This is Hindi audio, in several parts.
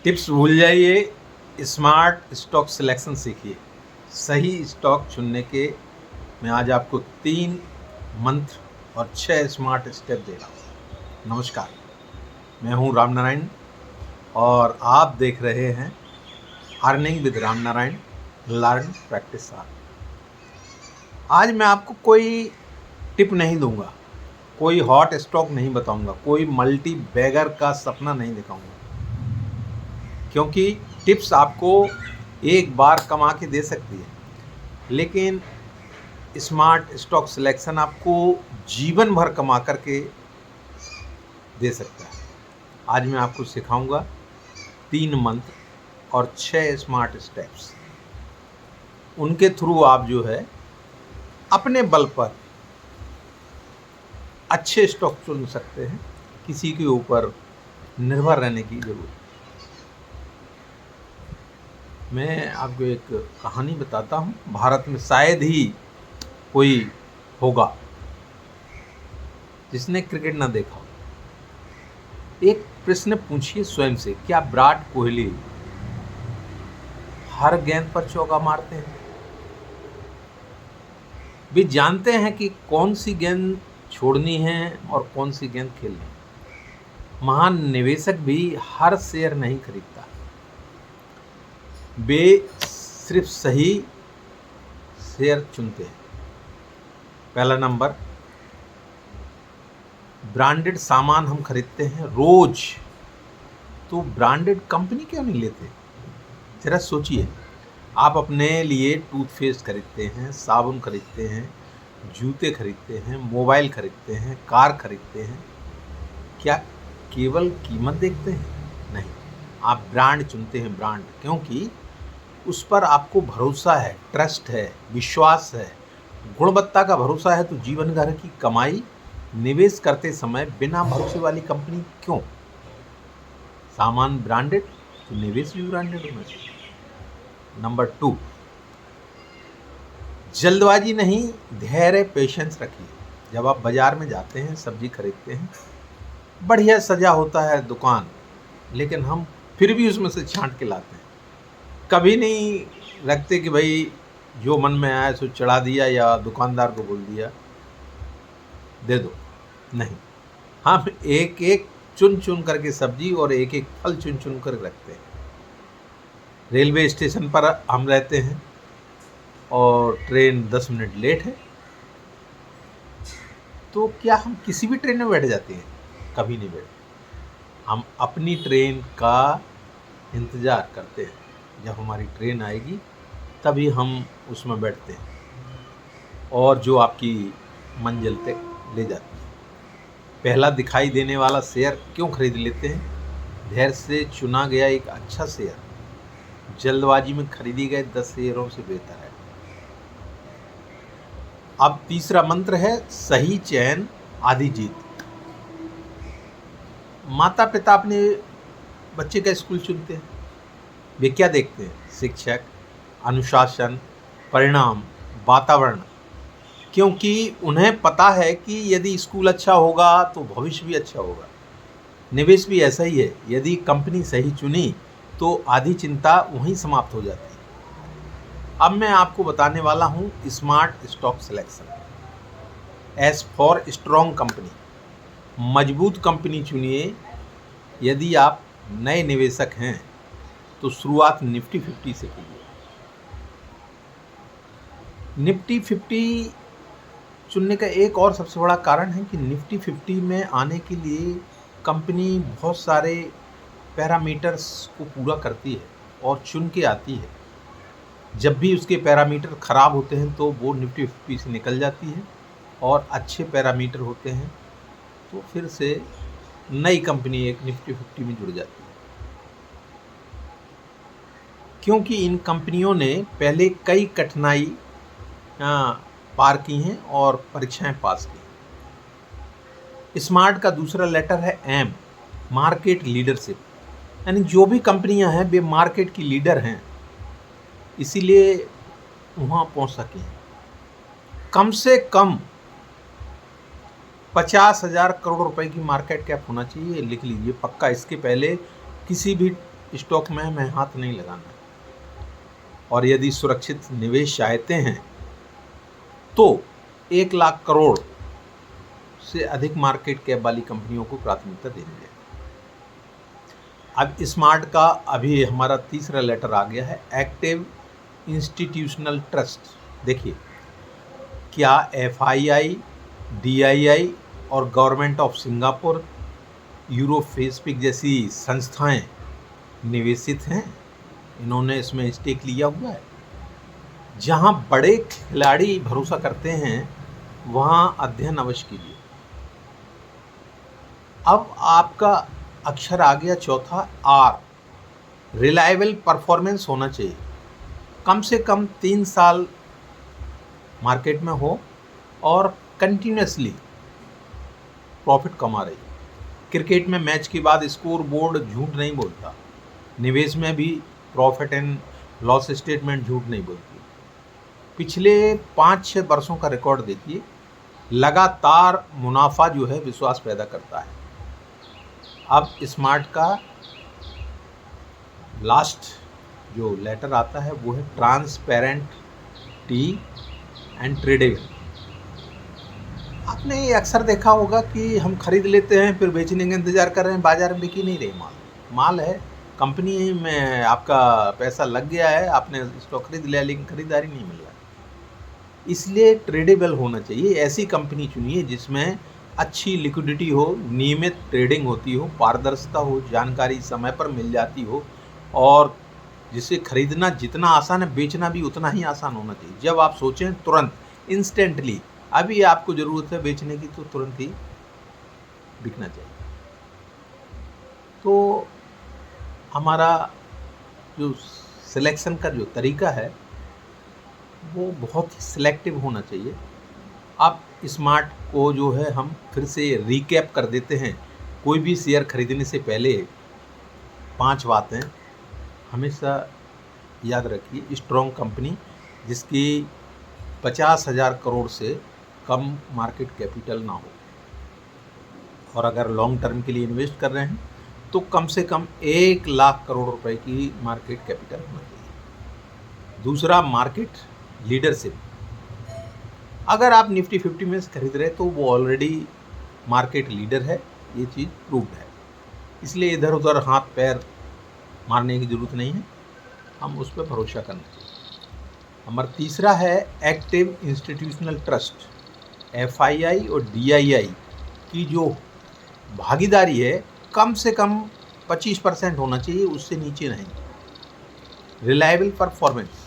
टिप्स भूल जाइए, स्मार्ट स्टॉक सिलेक्शन सीखिए। सही स्टॉक चुनने के मैं आज आपको 3 मंत्र और 6 स्मार्ट स्टेप दे रहा हूँ। नमस्कार, मैं हूँ राम नारायण और आप देख रहे हैं earning with Ram Narayan learn practice art. आज मैं आपको कोई टिप नहीं दूंगा, कोई हॉट स्टॉक नहीं बताऊंगा, कोई मल्टी बैगर का सपना नहीं दिखाऊंगा, क्योंकि टिप्स आपको एक बार कमा के दे सकती है, लेकिन स्मार्ट स्टॉक सिलेक्शन आपको जीवन भर कमा करके दे सकता है। आज मैं आपको सिखाऊंगा 3 मंत्र और 6 स्मार्ट स्टेप्स। उनके थ्रू आप जो है अपने बल पर अच्छे स्टॉक चुन सकते हैं, किसी के ऊपर निर्भर रहने की जरूरत। मैं आपको एक कहानी बताता हूँ। भारत में शायद ही कोई होगा जिसने क्रिकेट ना देखा हो। एक प्रश्न पूछिए स्वयं से, क्या विराट कोहली हर गेंद पर चौका मारते हैं? वे जानते हैं कि कौन सी गेंद छोड़नी है और कौन सी गेंद खेलनी है। महान निवेशक भी हर शेयर नहीं खरीदता, वे सिर्फ सही शेयर चुनते हैं। पहला नंबर, ब्रांडेड सामान हम खरीदते हैं रोज, तो ब्रांडेड कंपनी क्यों नहीं लेते? जरा सोचिए, आप अपने लिए टूथपेस्ट खरीदते हैं, साबुन खरीदते हैं, जूते खरीदते हैं, मोबाइल खरीदते हैं, कार खरीदते हैं, क्या केवल कीमत देखते हैं? नहीं, आप ब्रांड चुनते हैं। ब्रांड क्योंकि उस पर आपको भरोसा है, ट्रस्ट है, विश्वास है, गुणवत्ता का भरोसा है। तो जीवन भर की कमाई निवेश करते समय बिना भरोसे वाली कंपनी क्यों? सामान ब्रांडेड तो निवेश भी ब्रांडेड होना चाहिए। नंबर 2, जल्दबाजी नहीं, धैर्य पेशेंस रखिए। जब आप बाजार में जाते हैं, सब्जी खरीदते हैं, बढ़िया सजा होता है दुकान, लेकिन हम फिर भी उसमें से छांट के लाते हैं। कभी नहीं रखते कि भाई जो मन में आया सो चढ़ा दिया या दुकानदार को बोल दिया दे दो। नहीं, हम एक एक चुन चुन करके सब्जी और एक एक फल चुन चुन कर रखते हैं। रेलवे स्टेशन पर हम रहते हैं और ट्रेन 10 मिनट लेट है, तो क्या हम किसी भी ट्रेन में बैठ जाते हैं? कभी नहीं बैठते। हम अपनी ट्रेन का इंतज़ार करते हैं। जब हमारी ट्रेन आएगी तभी हम उसमें बैठते हैं और जो आपकी मंजिल तक ले जाती है। पहला दिखाई देने वाला शेयर क्यों खरीद लेते हैं? धैर्य से चुना गया एक अच्छा शेयर जल्दबाजी में खरीदी गए 10 शेयरों से बेहतर है। अब तीसरा मंत्र है, सही चयन आधी जीत। माता पिता अपने बच्चे का स्कूल चुनते हैं, वे क्या देखते हैं? शिक्षक, अनुशासन, परिणाम, वातावरण। क्योंकि उन्हें पता है कि यदि स्कूल अच्छा होगा तो भविष्य भी अच्छा होगा। निवेश भी ऐसा ही है, यदि कंपनी सही चुनी तो आधी चिंता वहीं समाप्त हो जाती है। अब मैं आपको बताने वाला हूँ smart stock selection. S for strong company, मजबूत कंपनी चुनिए। यदि आप नए निवेशक हैं तो शुरुआत निफ्टी 50 से कीजिए। निफ्टी 50 चुनने का एक और सबसे बड़ा कारण है कि निफ्टी 50 में आने के लिए कंपनी बहुत सारे पैरामीटर्स को पूरा करती है और चुन के आती है। जब भी उसके पैरामीटर ख़राब होते हैं तो वो निफ्टी 50 से निकल जाती है, और अच्छे पैरामीटर होते हैं तो फिर से नई कंपनी एक निफ्टी 50 में जुड़ जाती है। क्योंकि इन कंपनियों ने पहले कई कठिनाई पार की हैं और परीक्षाएं पास की। स्मार्ट का दूसरा लेटर है एम, मार्केट लीडरशिप। यानी जो भी कंपनियां हैं वे मार्केट की लीडर हैं, इसीलिए वहाँ पहुँच सके हैं। कम से कम 50,000 करोड़ रुपए की मार्केट कैप होना चाहिए। लिख लीजिए पक्का। इसके पहले किसी भी स्टॉक में हमें हाथ नहीं लगाना है। और यदि सुरक्षित निवेश चाहते हैं तो 1 लाख करोड़ से अधिक मार्केट कैप वाली कंपनियों को प्राथमिकता देनी है। अब स्मार्ट का अभी हमारा तीसरा लेटर आ गया है, एक्टिव इंस्टीट्यूशनल ट्रस्ट। देखिए, क्या FII, DII और गवर्नमेंट ऑफ सिंगापुर, यूरोपेसिफिक जैसी संस्थाएं निवेशित हैं? इन्होंने इसमें स्टेक लिया हुआ है। जहां बड़े खिलाड़ी भरोसा करते हैं वहां अध्ययन अवश्य कीजिए। अब आपका अक्षर आ गया चौथा, R। रिलायबल परफॉर्मेंस होना चाहिए, कम से कम 3 साल मार्केट में हो और कंटिन्यूसली प्रॉफिट कमा रही। क्रिकेट में मैच के बाद स्कोर बोर्ड झूठ नहीं बोलता, निवेश में भी प्रॉफिट एंड लॉस स्टेटमेंट झूठ नहीं बोलती। पिछले 5-6 वर्षों का रिकॉर्ड देखिए, लगातार मुनाफा जो है विश्वास पैदा करता है। अब स्मार्ट का लास्ट जो लेटर आता है वो है ट्रांसपेरेंट टी एंड ट्रेडेबल। आपने ये अक्सर देखा होगा कि हम खरीद लेते हैं, फिर बेचने का इंतज़ार कर रहे हैं, बाजार में बिक ही नहीं रही माल है, कंपनी में आपका पैसा लग गया है, आपने स्टॉक खरीद लिया लेकिन खरीदारी नहीं मिल रहा है। इसलिए ट्रेडेबल होना चाहिए। ऐसी कंपनी चुनिए जिसमें अच्छी लिक्विडिटी हो, नियमित ट्रेडिंग होती हो, पारदर्शिता हो, जानकारी समय पर मिल जाती हो और जिसे खरीदना जितना आसान है बेचना भी उतना ही आसान होना चाहिए। जब आप सोचें तुरंत, इंस्टेंटली, अभी आपको ज़रूरत है बेचने की तो तुरंत ही बिकना चाहिए। तो हमारा जो सिलेक्शन का जो तरीका है वो बहुत ही सिलेक्टिव होना चाहिए। अब स्मार्ट को जो है हम फिर से रिकैप कर देते हैं। कोई भी शेयर खरीदने से पहले 5 बातें हमेशा याद रखिए। स्ट्रॉन्ग कंपनी जिसकी 50,000 करोड़ से कम मार्केट कैपिटल ना हो, और अगर लॉन्ग टर्म के लिए इन्वेस्ट कर रहे हैं तो कम से कम 1 लाख करोड़ रुपए की मार्केट कैपिटल होना चाहिए। दूसरा, मार्केट लीडरशिप। अगर आप निफ्टी 50 में खरीद रहे हैं तो वो ऑलरेडी मार्केट लीडर है, ये चीज़ प्रूव्ड है। इसलिए इधर उधर हाथ पैर मारने की ज़रूरत नहीं है, हम उस पर भरोसा करना चाहिए। नंबर तीसरा है एक्टिव इंस्टीट्यूशनल ट्रस्ट। FII और DII की जो भागीदारी है कम से कम 25% होना चाहिए, उससे नीचे नहीं। रिलायबल परफॉर्मेंस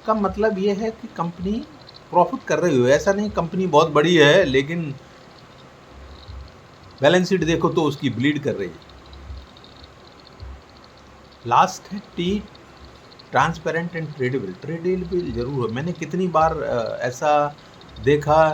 का मतलब ये है कि कंपनी प्रॉफिट कर रही हो, ऐसा नहीं कंपनी बहुत बड़ी है लेकिन बैलेंस शीट देखो तो उसकी ब्लीड कर रही है। लास्ट है T, transparent and tradable. Tradable जरूर है। मैंने कितनी बार ऐसा देखा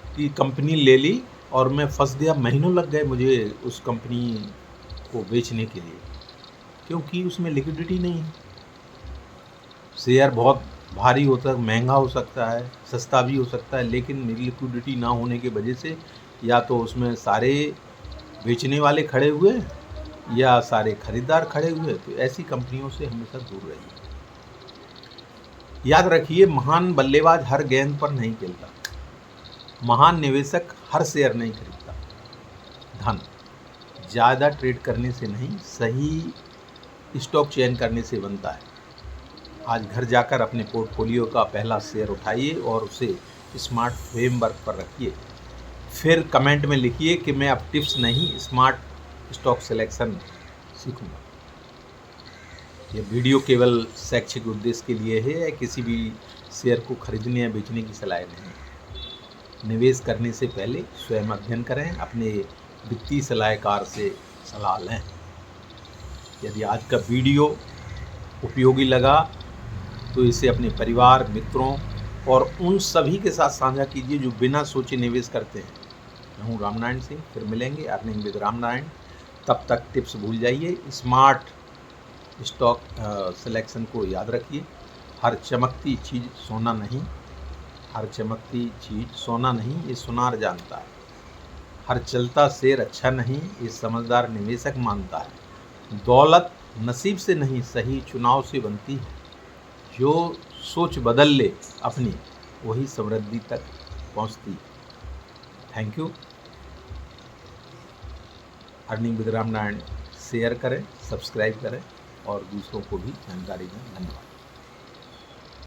कि कंपनी ले ली और मैं फंस गया, महीनों लग गए मुझे उस कंपनी को बेचने के लिए, क्योंकि उसमें लिक्विडिटी नहीं है। शेयर बहुत भारी होता है, महंगा हो सकता है, सस्ता भी हो सकता है, लेकिन लिक्विडिटी ना होने की वजह से या तो उसमें सारे बेचने वाले खड़े हुए या सारे खरीदार खड़े हुए, तो ऐसी कंपनियों से हमेशा दूर रहिए। याद रखिए, महान बल्लेबाज हर गेंद पर नहीं खेलता, महान निवेशक हर शेयर नहीं खरीदता। धन ज़्यादा ट्रेड करने से नहीं, सही स्टॉक चयन करने से बनता है। आज घर जाकर अपने पोर्टफोलियो का पहला शेयर उठाइए और उसे स्मार्ट फ्रेमवर्क पर रखिए। फिर कमेंट में लिखिए कि मैं अब टिप्स नहीं, स्मार्ट स्टॉक सिलेक्शन सीखूंगा। ये वीडियो केवल शैक्षिक उद्देश्य के लिए है, किसी भी शेयर को खरीदने या बेचने की सलाह नहीं। निवेश करने से पहले स्वयं अध्ययन करें, अपने वित्तीय सलाहकार से सलाह लें। यदि आज का वीडियो उपयोगी लगा तो इसे अपने परिवार, मित्रों और उन सभी के साथ साझा कीजिए जो बिना सोचे निवेश करते हैं। मैं हूँ रामनारायण सिंह, फिर मिलेंगे अर्निंग विद रामनारायण। तब तक टिप्स भूल जाइए, स्मार्ट स्टॉक सिलेक्शन को याद रखिए। हर चमकती चीज़ सोना नहीं, हर चमकती चीज़ सोना नहीं, ये सुनार जानता है। हर चलता शेर अच्छा नहीं, ये समझदार निवेशक मानता है। दौलत नसीब से नहीं, सही चुनाव से बनती है। जो सोच बदल ले अपनी, वही समृद्धि तक पहुंचती है। Thank you. Earning with Ram Narayan share करें, सब्सक्राइब करें और दूसरों को भी जानकारी दें। धन्यवाद।